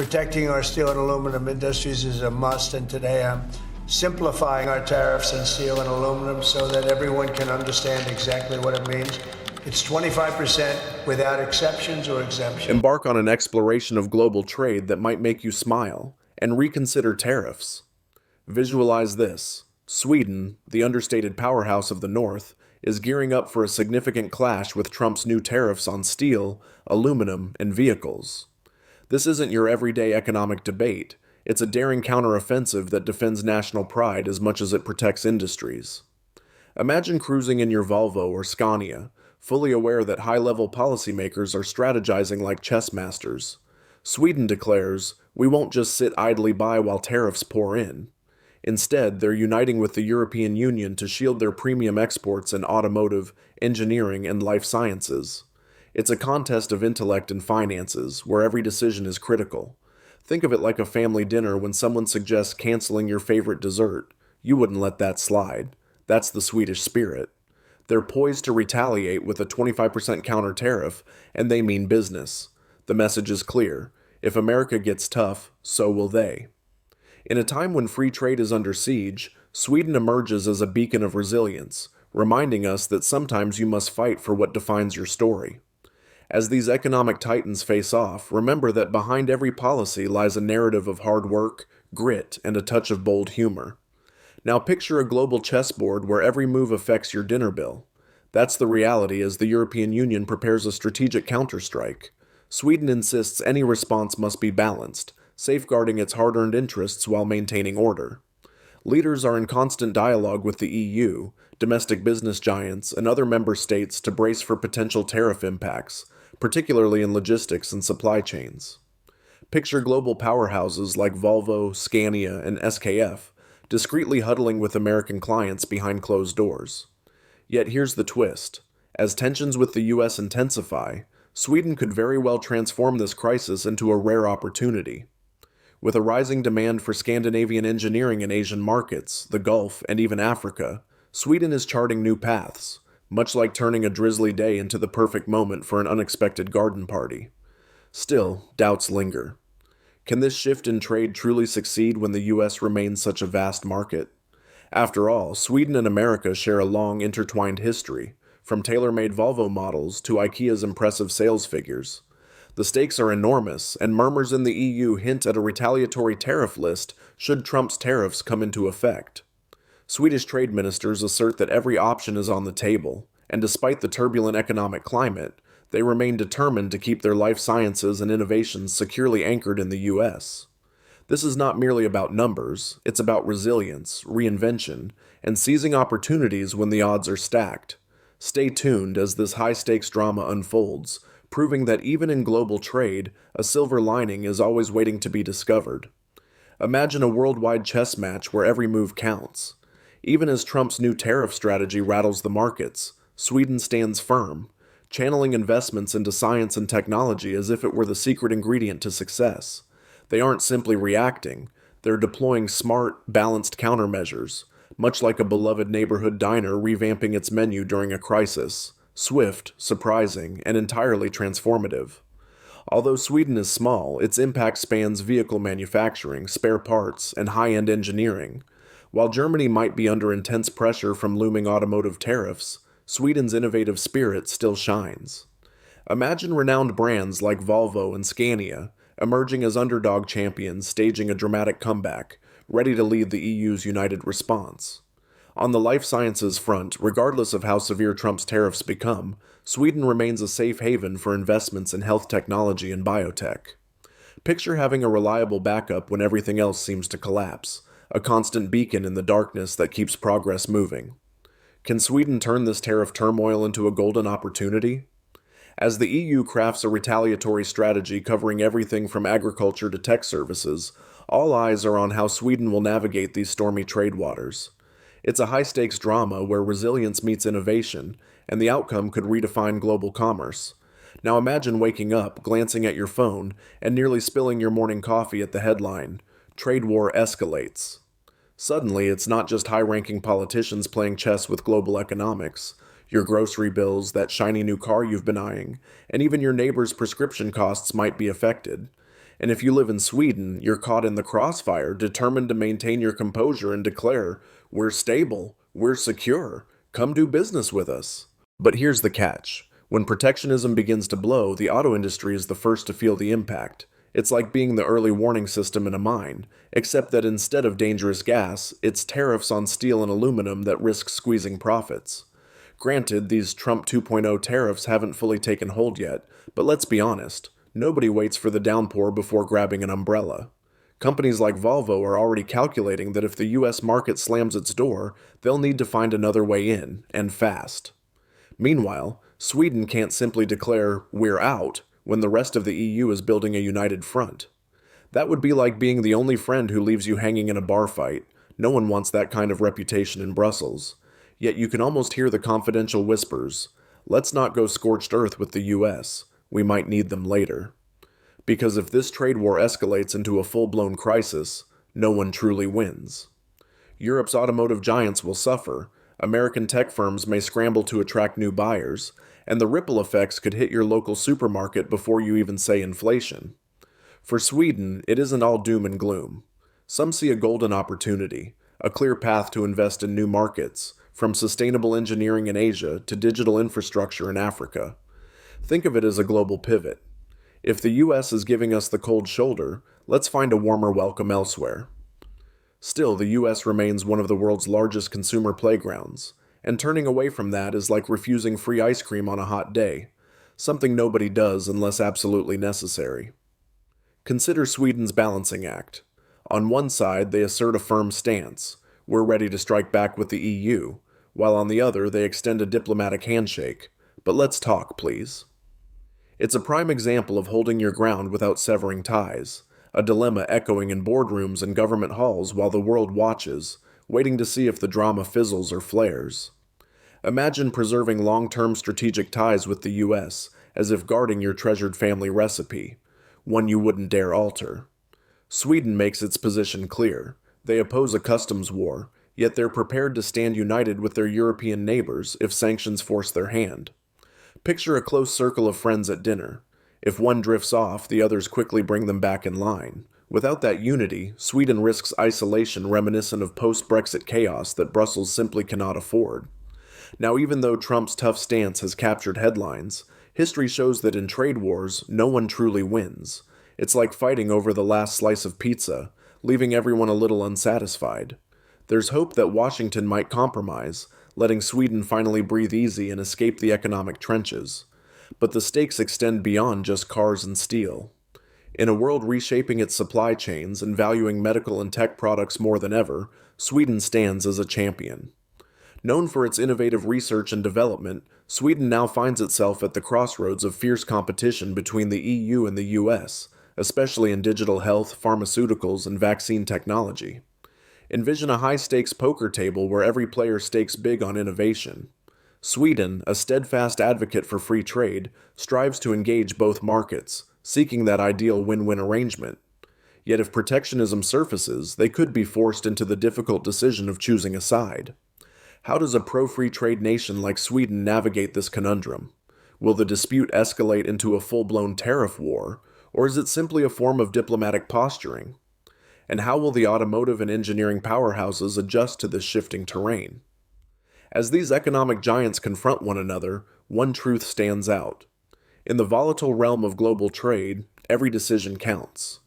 Protecting our steel and aluminum industries is a must, and today I'm simplifying our tariffs on steel and aluminum so that everyone can understand exactly what it means. It's 25% without exceptions or exemptions. Embark on an exploration of global trade that might make you smile, and reconsider tariffs. Visualize this. Sweden, the understated powerhouse of the North, is gearing up for a significant clash with Trump's new tariffs on steel, aluminum, and vehicles. This isn't your everyday economic debate. It's a daring counteroffensive that defends national pride as much as it protects industries. Imagine cruising in your Volvo or Scania, fully aware that high-level policymakers are strategizing like chess masters. Sweden declares, "We won't just sit idly by while tariffs pour in." Instead, they're uniting with the European Union to shield their premium exports in automotive, engineering, and life sciences. It's a contest of intellect and finances, where every decision is critical. Think of it like a family dinner when someone suggests canceling your favorite dessert. You wouldn't let that slide. That's the Swedish spirit. They're poised to retaliate with a 25% counter tariff, and they mean business. The message is clear. If America gets tough, so will they. In a time when free trade is under siege, Sweden emerges as a beacon of resilience, reminding us that sometimes you must fight for what defines your story. As these economic titans face off, remember that behind every policy lies a narrative of hard work, grit, and a touch of bold humor. Now picture a global chessboard where every move affects your dinner bill. That's the reality as the European Union prepares a strategic counterstrike. Sweden insists any response must be balanced, safeguarding its hard-earned interests while maintaining order. Leaders are in constant dialogue with the EU, domestic business giants, and other member states to brace for potential tariff impacts, particularly in logistics and supply chains. Picture global powerhouses like Volvo, Scania, and SKF discreetly huddling with American clients behind closed doors. Yet here's the twist. As tensions with the US intensify, Sweden could very well transform this crisis into a rare opportunity. With a rising demand for Scandinavian engineering in Asian markets, the Gulf, and even Africa, Sweden is charting new paths, much like turning a drizzly day into the perfect moment for an unexpected garden party. Still, doubts linger. Can this shift in trade truly succeed when the US remains such a vast market? After all, Sweden and America share a long, intertwined history, from tailor-made Volvo models to IKEA's impressive sales figures. The stakes are enormous, and murmurs in the EU hint at a retaliatory tariff list should Trump's tariffs come into effect. Swedish trade ministers assert that every option is on the table, and despite the turbulent economic climate, they remain determined to keep their life sciences and innovations securely anchored in the US. This is not merely about numbers, it's about resilience, reinvention, and seizing opportunities when the odds are stacked. Stay tuned as this high-stakes drama unfolds, proving that even in global trade, a silver lining is always waiting to be discovered. Imagine a worldwide chess match where every move counts. Even as Trump's new tariff strategy rattles the markets, Sweden stands firm, channeling investments into science and technology as if it were the secret ingredient to success. They aren't simply reacting, they're deploying smart, balanced countermeasures, much like a beloved neighborhood diner revamping its menu during a crisis. Swift, surprising, and entirely transformative. Although Sweden is small, its impact spans vehicle manufacturing, spare parts, and high-end engineering. While Germany might be under intense pressure from looming automotive tariffs, Sweden's innovative spirit still shines. Imagine renowned brands like Volvo and Scania emerging as underdog champions staging a dramatic comeback, ready to lead the EU's united response. On the life sciences front, regardless of how severe Trump's tariffs become, Sweden remains a safe haven for investments in health technology and biotech. Picture having a reliable backup when everything else seems to collapse, a constant beacon in the darkness that keeps progress moving. Can Sweden turn this tariff turmoil into a golden opportunity? As the EU crafts a retaliatory strategy covering everything from agriculture to tech services, all eyes are on how Sweden will navigate these stormy trade waters. It's a high-stakes drama where resilience meets innovation, and the outcome could redefine global commerce. Now imagine waking up, glancing at your phone, and nearly spilling your morning coffee at the headline, "Trade War Escalates." Suddenly, it's not just high-ranking politicians playing chess with global economics. Your grocery bills, that shiny new car you've been eyeing, and even your neighbor's prescription costs might be affected. And if you live in Sweden, you're caught in the crossfire, determined to maintain your composure and declare, "We're stable, we're secure, come do business with us." But here's the catch. When protectionism begins to blow, the auto industry is the first to feel the impact. It's like being the early warning system in a mine, except that instead of dangerous gas, it's tariffs on steel and aluminum that risk squeezing profits. Granted, these Trump 2.0 tariffs haven't fully taken hold yet, but let's be honest, nobody waits for the downpour before grabbing an umbrella. Companies like Volvo are already calculating that if the US market slams its door, they'll need to find another way in, and fast. Meanwhile, Sweden can't simply declare, "We're out," when the rest of the EU is building a united front. That would be like being the only friend who leaves you hanging in a bar fight. No one wants that kind of reputation in Brussels. Yet you can almost hear the confidential whispers, "Let's not go scorched earth with the US. We might need them later." Because if this trade war escalates into a full-blown crisis, no one truly wins. Europe's automotive giants will suffer, American tech firms may scramble to attract new buyers, and the ripple effects could hit your local supermarket before you even say inflation. For Sweden, it isn't all doom and gloom. Some see a golden opportunity, a clear path to invest in new markets, from sustainable engineering in Asia to digital infrastructure in Africa. Think of it as a global pivot. If the US is giving us the cold shoulder, let's find a warmer welcome elsewhere. Still, the US remains one of the world's largest consumer playgrounds, and turning away from that is like refusing free ice cream on a hot day, something nobody does unless absolutely necessary. Consider Sweden's balancing act. On one side, they assert a firm stance, "We're ready to strike back with the EU," while on the other, they extend a diplomatic handshake, "But let's talk, please." It's a prime example of holding your ground without severing ties, a dilemma echoing in boardrooms and government halls while the world watches, waiting to see if the drama fizzles or flares. Imagine preserving long-term strategic ties with the US as if guarding your treasured family recipe, one you wouldn't dare alter. Sweden makes its position clear. They oppose a customs war, yet they're prepared to stand united with their European neighbors if sanctions force their hand. Picture a close circle of friends at dinner. If one drifts off, the others quickly bring them back in line. Without that unity, Sweden risks isolation reminiscent of post-Brexit chaos that Brussels simply cannot afford. Now, even though Trump's tough stance has captured headlines, history shows that in trade wars, no one truly wins. It's like fighting over the last slice of pizza, leaving everyone a little unsatisfied. There's hope that Washington might compromise, letting Sweden finally breathe easy and escape the economic trenches. But the stakes extend beyond just cars and steel. In a world reshaping its supply chains and valuing medical and tech products more than ever, Sweden stands as a champion. Known for its innovative research and development, Sweden now finds itself at the crossroads of fierce competition between the EU and the US, especially in digital health, pharmaceuticals, and vaccine technology. Envision a high-stakes poker table where every player stakes big on innovation. Sweden, a steadfast advocate for free trade, strives to engage both markets, seeking that ideal win-win arrangement. Yet if protectionism surfaces, they could be forced into the difficult decision of choosing a side. How does a pro-free trade nation like Sweden navigate this conundrum? Will the dispute escalate into a full-blown tariff war, or is it simply a form of diplomatic posturing? And how will the automotive and engineering powerhouses adjust to this shifting terrain? As these economic giants confront one another, one truth stands out. In the volatile realm of global trade, every decision counts.